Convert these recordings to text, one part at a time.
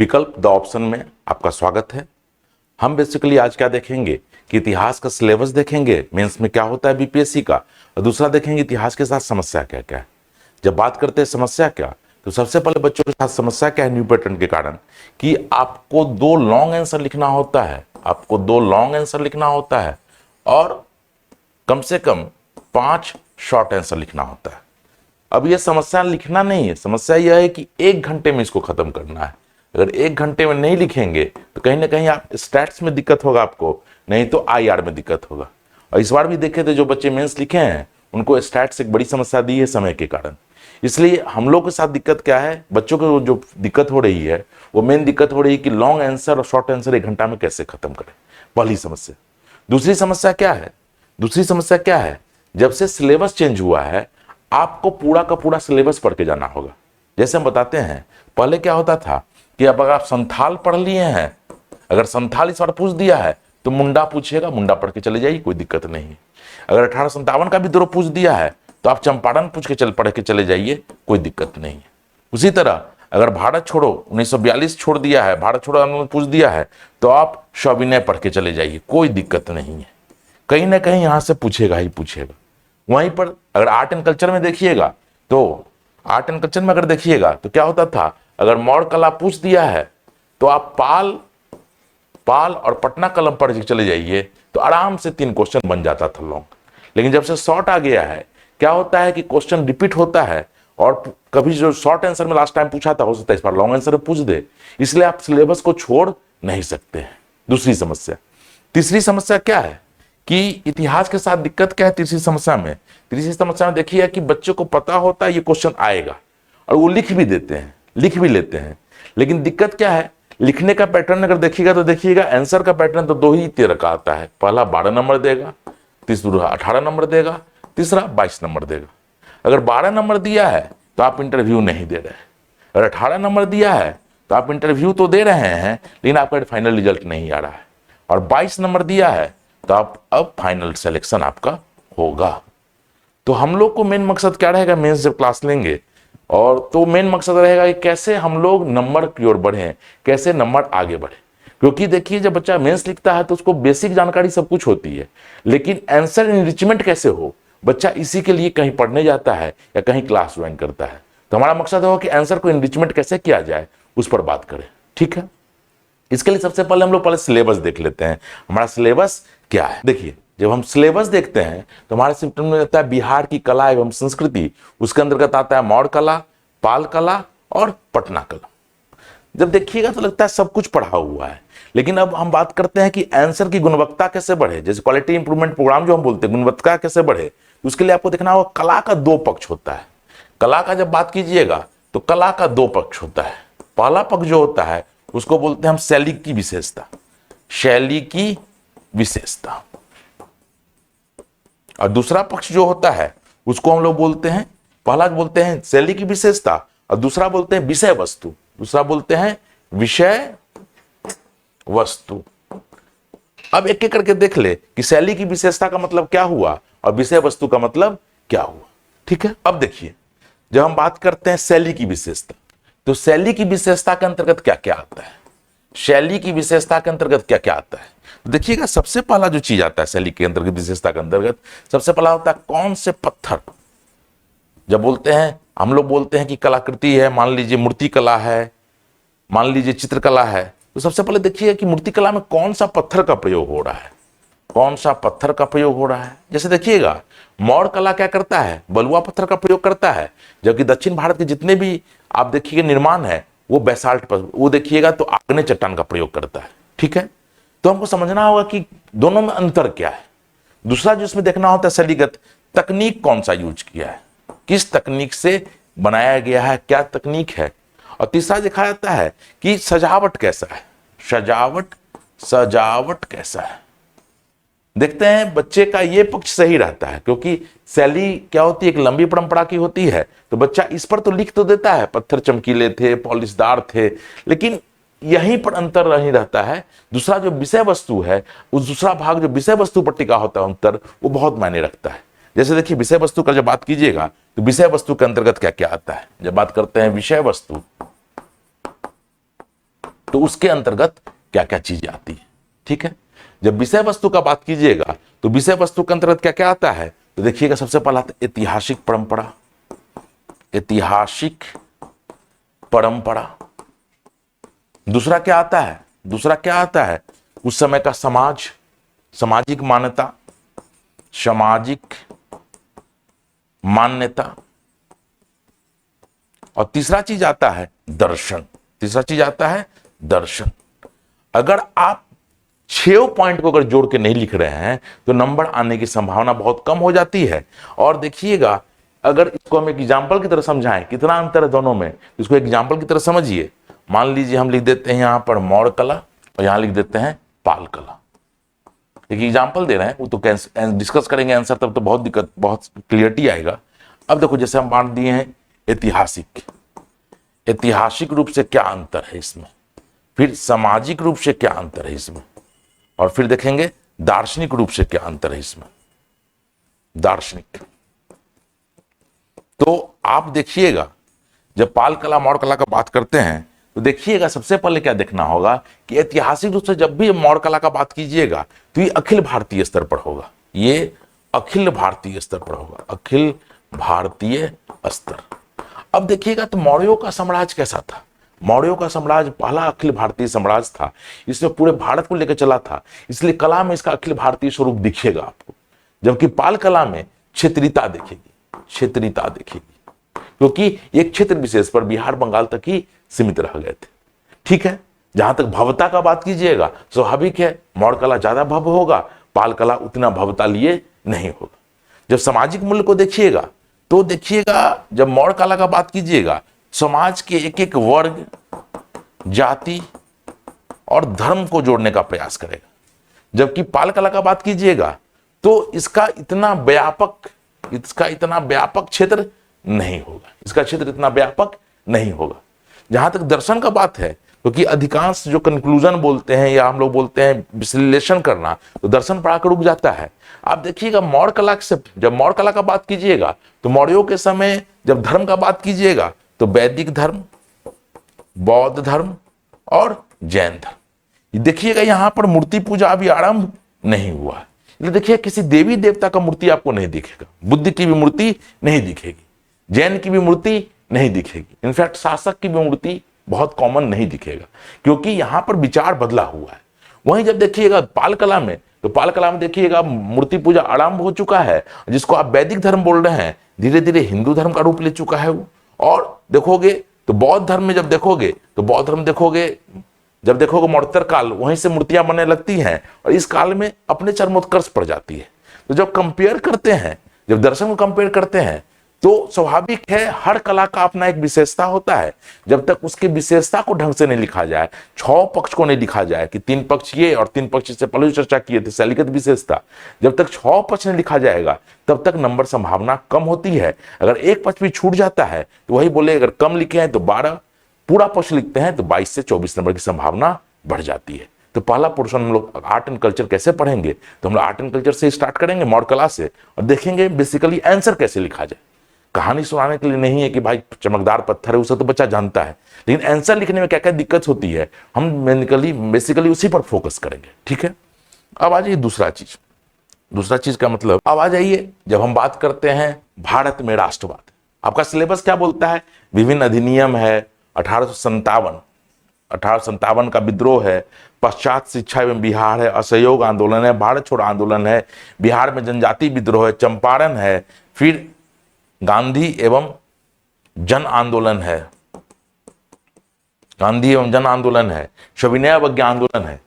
विकल्प the option में आपका स्वागत है। हम बेसिकली आज क्या देखेंगे कि इतिहास का सिलेबस देखेंगे, मेंस में क्या होता है बीपीएससी का, और दूसरा देखेंगे इतिहास के साथ समस्या क्या क्या है। जब बात करते हैं समस्या क्या, तो सबसे पहले बच्चों के साथ समस्या क्या है न्यू पैटर्न के कारण कि आपको 2 लॉन्ग आंसर लिखना होता है, आपको 2 लॉन्ग आंसर लिखना होता है और कम से कम 5 शॉर्ट आंसर लिखना होता है। अब यह समस्या लिखना नहीं है, समस्या यह है कि 1 घंटे में इसको खत्म करना है। अगर 1 घंटे में नहीं लिखेंगे तो कहीं ना कहीं आप स्टैट्स में दिक्कत होगा आपको, नहीं तो आईआर में दिक्कत होगा। और इस बार भी देखे थे जो बच्चे मेंस लिखे हैं उनको स्टैट्स एक बड़ी समस्या दी है समय के कारण। इसलिए हम लोग के साथ दिक्कत क्या है, बच्चों को जो दिक्कत हो रही है वो मेन दिक्कत हो रही है कि लॉन्ग आंसर और शॉर्ट आंसर 1 घंटा में कैसे खत्म करें, पहली समस्या। दूसरी समस्या क्या है, दूसरी समस्या क्या है, जब से सिलेबस चेंज हुआ है आपको पूरा का पूरा सिलेबस पढ़ के जाना होगा। जैसे हम बताते हैं पहले क्या होता था कि अब अगर आप संथाल पढ़ लिए हैं, अगर संथाल इस बार पूछ दिया है तो मुंडा पूछेगा, मुंडा पढ़ के चले जाइए, कोई दिक्कत नहीं है। अगर 1857 का विद्रोह पूछ दिया है तो आप चंपारण पढ़ के चले जाइए, कोई दिक्कत नहीं है। उसी तरह अगर भारत छोड़ो 1942 छोड़ दिया है, भारत छोड़ो आंदोलन पूछ दिया है तो आप सविनय पढ़ के चले जाइए, कोई दिक्कत नहीं है। कहीं ना कहीं यहां से पूछेगा ही पूछेगा। वहीं पर अगर आर्ट एंड कल्चर में देखिएगा तो आर्ट एंड कल्चर में अगर देखिएगा तो क्या होता था, अगर मौर्य कला पूछ दिया है तो आप पाल और पटना कलम पढ़ के चले जाइए तो आराम से 3 क्वेश्चन बन जाता था लॉन्ग। लेकिन जब से शॉर्ट आ गया है क्या होता है कि क्वेश्चन रिपीट होता है और कभी जो शॉर्ट आंसर में लास्ट टाइम पूछा था हो सकता है इस बार लॉन्ग आंसर में पूछ दे, इसलिए आप सिलेबस को छोड़ नहीं सकते हैं। दूसरी समस्या। तीसरी समस्या क्या है कि इतिहास के साथ दिक्कत क्या है तीसरी समस्या में। तीसरी समस्या में देखिए कि बच्चों को पता होता है ये क्वेश्चन आएगा और वो लिख भी देते हैं, लिख भी लेते हैं, लेकिन दिक्कत क्या है, लिखने का पैटर्न अगर देखिएगा तो देखिएगा आंसर का पैटर्न तो 2 ही तरह का आता है। पहला 12 नंबर देगा, तीसरा 18 नंबर देगा, तीसरा 22 नंबर देगा। अगर 12 नंबर दिया है तो आप इंटरव्यू नहीं दे रहे हैं, अगर 18 नंबर दिया है तो आप इंटरव्यू तो दे रहे हैं लेकिन आपका फाइनल रिजल्ट नहीं आ रहा है, और 22 नंबर दिया है तो आप अब फाइनल सिलेक्शन आपका होगा। तो हम लोग को मेन मकसद क्या रहेगा, मेंस जब क्लास लेंगे और तो मेन मकसद रहेगा कि कैसे हम लोग नंबर की ओर बढ़े, कैसे नंबर आगे बढ़े। क्योंकि देखिए जब बच्चा मेंस लिखता है तो उसको बेसिक जानकारी सब कुछ होती है, लेकिन आंसर एनरिचमेंट कैसे हो, बच्चा इसी के लिए कहीं पढ़ने जाता है या कहीं क्लास ज्वाइन करता है। तो हमारा मकसद होगा कि आंसर को एनरिचमेंट कैसे किया जाए उस पर बात करें, ठीक है। इसके लिए सबसे पहले हम लोग सिलेबस देख लेते हैं, हमारा सिलेबस क्या है। देखिए जब हम सिलेबस देखते हैं तो हमारे सिस्टम में आता है बिहार की कला एवं संस्कृति, उसके अंतर्गत आता है मौर्य कला, पाल कला और पटना कला। जब देखिएगा तो लगता है सब कुछ पढ़ा हुआ है, लेकिन अब हम बात करते हैं कि आंसर की गुणवत्ता कैसे बढ़े, जैसे क्वालिटी इंप्रूवमेंट प्रोग्राम जो हम बोलते हैं, गुणवत्ता कैसे बढ़े, उसके लिए आपको देखना होगा कला का 2 पक्ष होता है। कला का जब बात कीजिएगा तो कला का 2 पक्ष होता है। पहला पक्ष जो होता है उसको बोलते हैं हम शैली की विशेषता, शैली की विशेषता, और दूसरा पक्ष जो होता है उसको हम लोग बोलते हैं, पहला बोलते हैं शैली की विशेषता और दूसरा बोलते हैं विषय वस्तु, दूसरा बोलते हैं विषय वस्तु। अब एक एक करके देख ले कि शैली की विशेषता का मतलब क्या हुआ और विषय वस्तु का मतलब क्या हुआ, ठीक है। अब देखिए जब हम बात करते हैं शैली की विशेषता तो शैली की विशेषता के अंतर्गत क्या क्या आता है, शैली की विशेषता के अंतर्गत क्या क्या आता है। तो देखिएगा सबसे पहला जो चीज आता है शैली के अंतर्गत, विशेषता के अंतर्गत सबसे पहला होता है कौन से पत्थर। जब बोलते हैं हम लोग बोलते हैं कि कलाकृति है, मान लीजिए मूर्ति कला है, मान लीजिए चित्रकला है, तो सबसे पहले देखिए कि मूर्ति कला में कौन सा पत्थर का प्रयोग हो रहा है, कौन सा पत्थर का प्रयोग हो रहा है। जैसे देखिएगा मौर्य कला क्या करता है, बलुआ पत्थर का प्रयोग करता है, जबकि दक्षिण भारत के जितने भी आप देखिएगा निर्माण है वो बेसाल्ट पर, वो देखिएगा तो आग्नेय चट्टान का प्रयोग करता है, ठीक है। तो हमको समझना होगा कि दोनों में अंतर क्या है। दूसरा जो इसमें देखना होता है शैलीगत तकनीक कौन सा यूज किया है, किस तकनीक से बनाया गया है, क्या तकनीक है। और तीसरा देखा जाता है कि सजावट कैसा है, सजावट कैसा है। देखते हैं बच्चे का ये पक्ष सही रहता है, क्योंकि शैली क्या होती है एक लंबी परंपरा की होती है, तो बच्चा इस पर तो लिख तो देता है पत्थर चमकीले थे, पॉलिशदार थे, लेकिन यहीं पर अंतर नहीं रहता है। दूसरा जो विषय वस्तु है, उस दूसरा भाग जो विषय वस्तु पर टिका होता है अंतर, वो बहुत मायने रखता है। जैसे देखिए विषय वस्तु का जब बात कीजिएगा तो विषय वस्तु के अंतर्गत क्या क्या आता है। जब बात करते हैं विषय वस्तु तो उसके अंतर्गत क्या क्या चीजें आती है। ठीक है, जब विषय वस्तु का बात कीजिएगा तो विषय वस्तु के अंतर्गत क्या क्या आता है, तो देखिएगा सबसे पहला आता है ऐतिहासिक परंपरा, ऐतिहासिक परंपरा। दूसरा क्या आता है, दूसरा क्या आता है, उस समय का समाज, सामाजिक मान्यता, सामाजिक मान्यता। और तीसरा चीज आता है दर्शन, तीसरा चीज आता है दर्शन। अगर आप 6 पॉइंट को अगर जोड़ के नहीं लिख रहे हैं तो नंबर आने की संभावना बहुत कम हो जाती है। और देखिएगा, अगर इसको हम एक एग्जाम्पल की तरह समझाएं, कितना अंतर है दोनों में, इसको एग्जाम्पल की तरह समझिए। मान लीजिए हम लिख देते हैं यहां पर मौर्य कला और यहां लिख देते हैं पाल कला। एक एग्जाम्पल दे रहे हैं, वो तो डिस्कस करेंगे आंसर, तब तो बहुत दिक्कत, बहुत क्लियरिटी आएगा। अब देखो, जैसे हम बांट दिए हैं ऐतिहासिक, ऐतिहासिक रूप से क्या अंतर है इसमें, फिर सामाजिक रूप से क्या अंतर है इसमें, और फिर देखेंगे दार्शनिक रूप से क्या अंतर है इसमें, दार्शनिक। तो आप देखिएगा, जब पाल कला मौर्य कला का बात करते हैं तो देखिएगा सबसे पहले क्या देखना होगा कि ऐतिहासिक रूप से जब भी मौर्य कला का बात कीजिएगा तो ये अखिल भारतीय स्तर पर होगा, ये अखिल भारतीय स्तर पर होगा, अखिल भारतीय स्तर। अब देखिएगा तो मौर्यों का साम्राज्य कैसा था, मौर्यों का साम्राज्य पहला अखिल भारतीय साम्राज्य था, इसमें पूरे भारत को लेकर चला था, इसलिए कला में इसका अखिल भारतीय स्वरूप दिखेगा आपको। जबकि पाल कला में क्षेत्रीयता दिखेगी, क्षेत्रीयता दिखेगी, क्योंकि एक क्षेत्र विशेष पर बिहार बंगाल तक ही सीमित रह गए थे। ठीक है, जहां तक भव्यता का बात कीजिएगा, स्वाभाविक है मौर्य कला ज्यादा भव्य होगा, पाल कला उतना भव्यता लिए नहीं होगा। जब सामाजिक मूल्य को देखिएगा तो देखिएगा, जब मौर्य कला का बात कीजिएगा, समाज के एक एक वर्ग, जाति और धर्म को जोड़ने का प्रयास करेगा। जबकि पाल कला का बात कीजिएगा तो इसका इतना व्यापक क्षेत्र नहीं होगा, इसका क्षेत्र इतना व्यापक नहीं होगा। जहां तक दर्शन का बात है, क्योंकि अधिकांश जो कंक्लूजन बोलते हैं या हम लोग बोलते हैं विश्लेषण करना, तो दर्शन पढ़ाकर रुक जाता है। आप देखिएगा मौर्य कला से, जब मौर्य कला का बात कीजिएगा तो मौर्यों के समय जब धर्म का बात कीजिएगा तो वैदिक धर्म, बौद्ध धर्म और जैन धर्म। देखिएगा यहां पर मूर्ति पूजा अभी आरंभ नहीं हुआ है, इसलिए देखिए किसी देवी देवता का मूर्ति आपको नहीं दिखेगा, बुद्ध की भी मूर्ति नहीं दिखेगी, जैन की भी मूर्ति नहीं दिखेगी, इनफैक्ट शासक की भी मूर्ति बहुत कॉमन नहीं दिखेगा, क्योंकि यहां पर विचार बदला हुआ है। वहीं जब देखिएगा पाल कला में, तो पाल कला में देखिएगा मूर्ति पूजा आरंभ हो चुका है, जिसको आप वैदिक धर्म बोल रहे हैं, धीरे धीरे हिंदू धर्म का रूप ले चुका है वो। और देखोगे तो बौद्ध धर्म में जब देखोगे तो बौद्ध धर्म देखोगे, जब देखोगे मौर्योत्तर काल, वहीं से मूर्तियां बनने लगती हैं और इस काल में अपने चरमोत्कर्ष पर जाती है। तो जब कंपेयर करते हैं, जब दर्शन को कंपेयर करते हैं, तो स्वाभाविक है हर कला का अपना एक विशेषता होता है। जब तक उसकी विशेषता को ढंग से नहीं लिखा जाए, 6 पक्ष को नहीं लिखा जाए कि 3 पक्ष ये और 3 पक्ष से पहले चर्चा किए थे शैलीगत विशेषता, जब तक 6 पक्ष नहीं लिखा जाएगा तब तक नंबर संभावना कम होती है। अगर एक पक्ष भी छूट जाता है तो वही बोले, अगर कम लिखे हैं तो 12, पूरा पक्ष लिखते हैं तो 22 से 24 नंबर की संभावना बढ़ जाती है। तो पहला पोर्शन हम लोग आर्ट एंड कल्चर कैसे पढ़ेंगे, तो हम लोग आर्ट एंड कल्चर से स्टार्ट करेंगे, मौर्य कला से, और देखेंगे बेसिकली आंसर कैसे लिखा जाए। कहानी सुनाने के लिए नहीं है कि भाई चमकदार पत्थर है, उसे तो बच्चा जानता है, लेकिन आंसर लिखने में क्या क्या दिक्कत होती है, हम बेसिकली उसी पर फोकस करेंगे। ठीक है, अब आ जाइए दूसरा चीज का मतलब, अब आ जाइए जब हम बात करते हैं भारत में राष्ट्रवाद, आपका सिलेबस क्या बोलता है, विभिन्न अधिनियम है, 1857 का विद्रोह है, पश्चात शिक्षा एवं बिहार है, असहयोग आंदोलन है, भारत छोड़ो आंदोलन है, बिहार में जनजाति विद्रोह है, चंपारण है, फिर गांधी एवं जन आंदोलन है, गांधी एवं जन आंदोलन है, सविनय अवज्ञा आंदोलन है।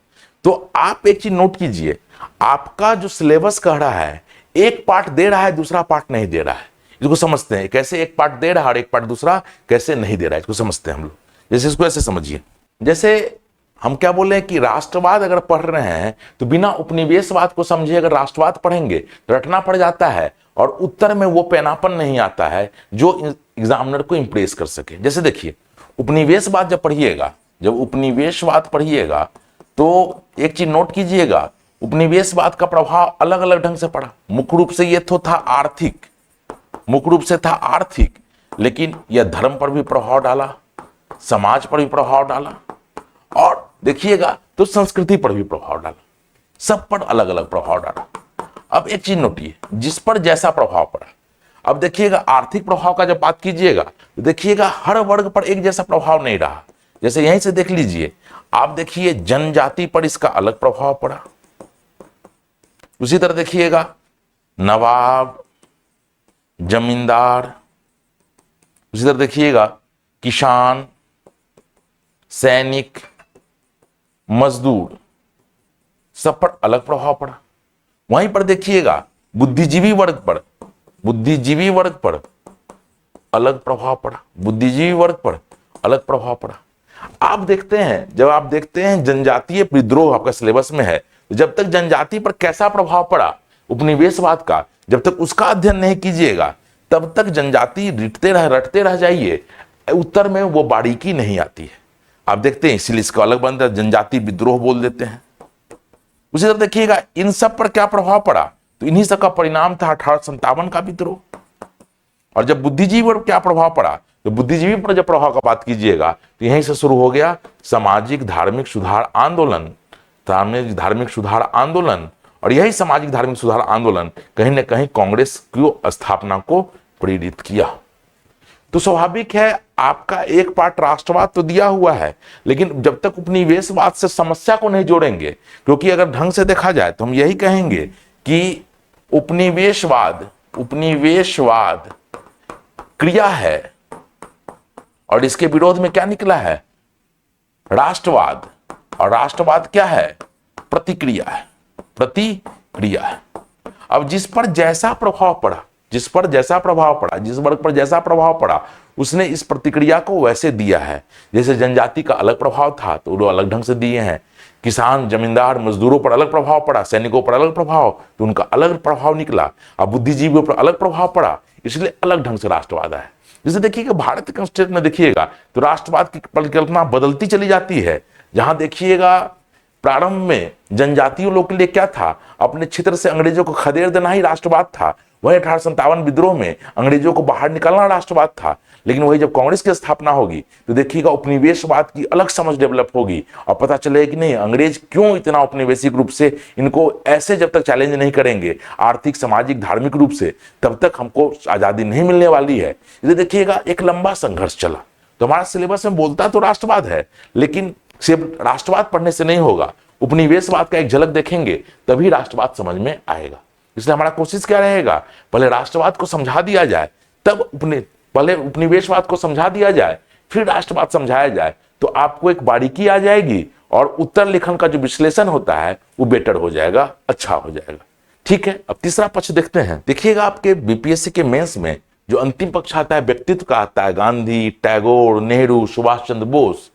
तो आप एक चीज नोट कीजिए, आपका जो सिलेबस कह रहा है एक पार्ट दे रहा है, दूसरा पार्ट नहीं दे रहा है। इसको समझते हैं कैसे, एक पार्ट दे रहा है और एक पार्ट दूसरा कैसे नहीं दे रहा है, इसको समझते हैं हम लोग। जैसे इसको ऐसे समझिए, जैसे हम क्या बोले कि राष्ट्रवाद अगर पढ़ रहे हैं तो बिना उपनिवेशवाद को समझे अगर राष्ट्रवाद पढ़ेंगे तो रटना पड़ जाता है और उत्तर में वो पैनापन नहीं आता है जो एग्जामिनर को इंप्रेस कर सके। जैसे देखिए, उपनिवेशवाद जब पढ़िएगा, जब उपनिवेशवाद पढ़िएगा तो एक चीज नोट कीजिएगा, उपनिवेशवाद का प्रभाव अलग अलग ढंग से पड़ा। मुख्य रूप से ये तो था आर्थिक, मुख्य रूप से था आर्थिक, लेकिन यह धर्म पर भी प्रभाव डाला, समाज पर भी प्रभाव डाला और देखिएगा तो संस्कृति पर भी प्रभाव डाला, सब पर अलग अलग प्रभाव डाला। अब एक चीज नोटिए, जिस पर जैसा प्रभाव पड़ा। अब देखिएगा आर्थिक प्रभाव का जब बात कीजिएगा तो देखिएगा हर वर्ग पर एक जैसा प्रभाव नहीं रहा। जैसे यहीं से देख लीजिए, आप देखिए जनजाति पर इसका अलग प्रभाव पड़ा। उसी तरह देखिएगा नवाब, जमींदार, उसी तरह देखिएगा किसान, सैनिक, मजदूर, सब पर अलग प्रभाव पड़ा। वहीं पर देखिएगा बुद्धिजीवी वर्ग पर अलग प्रभाव पड़ा, बुद्धिजीवी वर्ग पर अलग प्रभाव पड़ा। आप देखते हैं, जब आप देखते हैं जनजातीय विद्रोह आपका सिलेबस में है, तो जब तक जनजाति पर कैसा प्रभाव पड़ा उपनिवेशवाद का, जब तक उसका अध्ययन नहीं कीजिएगा तब तक जनजाति रटते रह जाइए, उत्तर में वो बारीकी नहीं आती है। आप देखते हैं इसलिए इसका अलग बनता है, जनजाति विद्रोह बोल देते हैं। उसी तरह देखिएगा इन सब पर क्या प्रभाव पड़ा, तो इन्हीं सब का परिणाम था 1857 का विद्रोह। और जब बुद्धिजीवी पर क्या प्रभाव पड़ा, तो बुद्धिजीवी पर जब प्रभाव का बात कीजिएगा तो यहीं से शुरू हो गया सामाजिक धार्मिक सुधार आंदोलन। और यही सामाजिक धार्मिक सुधार आंदोलन कहीं ना कहीं कांग्रेस की स्थापना को प्रेरित किया। तो स्वाभाविक है आपका एक पार्ट राष्ट्रवाद तो दिया हुआ है, लेकिन जब तक उपनिवेशवाद से समस्या को नहीं जोड़ेंगे, क्योंकि अगर ढंग से देखा जाए तो हम यही कहेंगे कि उपनिवेशवाद क्रिया है और इसके विरोध में क्या निकला है, राष्ट्रवाद। और राष्ट्रवाद क्या है, प्रतिक्रिया है। अब जिस पर जैसा प्रभाव पड़ा, जिस वर्ग पर जैसा प्रभाव पड़ा, उसने इस प्रतिक्रिया को वैसे दिया है। जैसे जनजाति का अलग प्रभाव था तो वो अलग ढंग से दिए हैं, किसान, जमींदार, मजदूरों पर अलग प्रभाव पड़ा, सैनिकों पर अलग प्रभाव, तो उनका अलग प्रभाव निकला। अब बुद्धिजीवियों पर अलग प्रभाव पड़ा, इसलिए अलग ढंग से राष्ट्रवाद है। जैसे देखिएगा भारत के कॉन्स्टिट्यूशन में देखिएगा तो राष्ट्रवाद की परिकल्पना बदलती चली जाती है। जहां देखिएगा प्रारंभ में जनजातीय लोग के लिए क्या था, अपने क्षेत्र से अंग्रेजों को खदेड़ देना ही राष्ट्रवाद था। वही 1857 विद्रोह में अंग्रेजों को बाहर निकालना राष्ट्रवाद था। लेकिन वही जब कांग्रेस की स्थापना होगी तो देखिएगा उपनिवेशवाद की अलग समझ डेवलप होगी और पता चलेगा कि नहीं, अंग्रेज क्यों इतना उपनिवेशिक रूप से इनको ऐसे जब तक चैलेंज नहीं करेंगे आर्थिक, सामाजिक, धार्मिक रूप से, तब तक हमको आजादी नहीं मिलने वाली है। इसे देखिएगा एक लंबा संघर्ष चला। तो हमारा सिलेबस में बोलता तो राष्ट्रवाद है, लेकिन सिर्फ राष्ट्रवाद पढ़ने से नहीं होगा, उपनिवेशवाद का एक झलक देखेंगे तभी राष्ट्रवाद समझ में आएगा। इसलिए हमारा कोशिश क्या रहेगा, पहले राष्ट्रवाद को समझा दिया जाए, तब पहले उपनिवेशवाद को समझा दिया जाए, फिर राष्ट्रवाद समझाया जाए, तो आपको एक बारीकी आ जाएगी और उत्तर लेखन का जो विश्लेषण होता है वो बेटर हो जाएगा, अच्छा हो जाएगा। ठीक है, अब तीसरा पक्ष देखते हैं। देखिएगा आपके बीपीएससी के मेंस में जो अंतिम पक्ष आता है व्यक्तित्व का आता है, गांधी, टैगोर, नेहरू, सुभाष चंद्र बोस।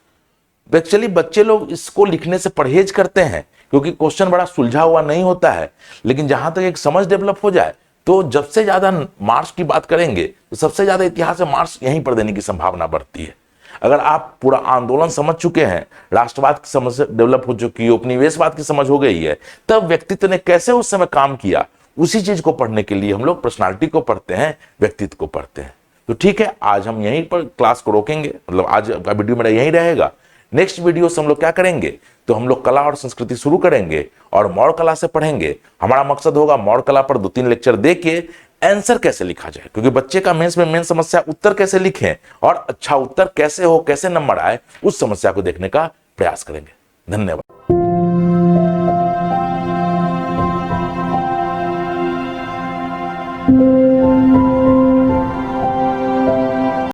एक्चुअली बच्चे लोग इसको लिखने से परहेज करते हैं क्योंकि क्वेश्चन बड़ा सुलझा हुआ नहीं होता है, लेकिन जहां तक एक समझ डेवलप हो जाए तो जब से ज्यादा मार्क्स की बात करेंगे तो सबसे ज्यादा इतिहास में मार्क्स यहीं पर देने की संभावना बढ़ती है। अगर आप पूरा आंदोलन समझ चुके हैं, राष्ट्रवाद की समझ डेवलप हो चुकी है, उपनिवेशवाद की समझ हो गई है, तब व्यक्तित्व ने कैसे उस समय काम किया, उसी चीज को पढ़ने के लिए हम लोग पर्सनालिटी को पढ़ते हैं, व्यक्तित्व को पढ़ते हैं। तो ठीक है, आज हम यहीं पर क्लास को रोकेंगे, मतलब आज का वीडियो मेरा यहीं रहेगा। नेक्स्ट वीडियो से हम लोग क्या करेंगे, तो हम लोग कला और संस्कृति शुरू करेंगे और मौर्य कला से पढ़ेंगे। हमारा मकसद होगा मौर्य कला पर 2-3 लेक्चर दे के आंसर कैसे लिखा जाए, क्योंकि बच्चे का मेंस में मेन समस्या उत्तर कैसे लिखें और अच्छा उत्तर कैसे हो, कैसे नंबर आए, उस समस्या को देखने का प्रयास करेंगे। धन्यवाद।